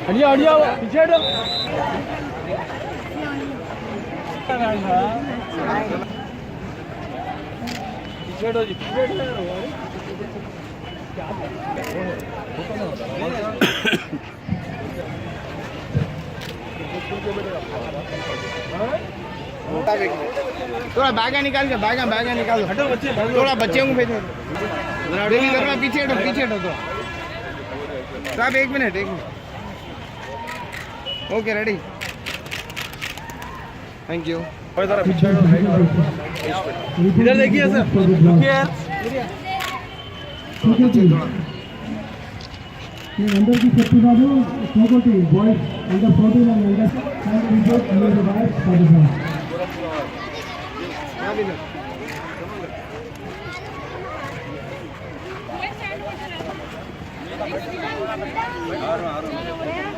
हटिया हटिया पीछे हटो। पीछे हटो जी, पीछे थोड़ा बैगा निकाल के बैगा निकाल दो। हटो बच्चे, थोड़ा बच्चे को भेजो। देखिए थोड़ा पीछे हटो तो। साहब एक minute okay ready. Thank you. इधर देखिए सर, रुकिए। अंदर की सेफ्टी वालों फोटो बॉयज अंदर फोटो and अंदर साइड रिपोर्ट अंदर रिवाइज Yes,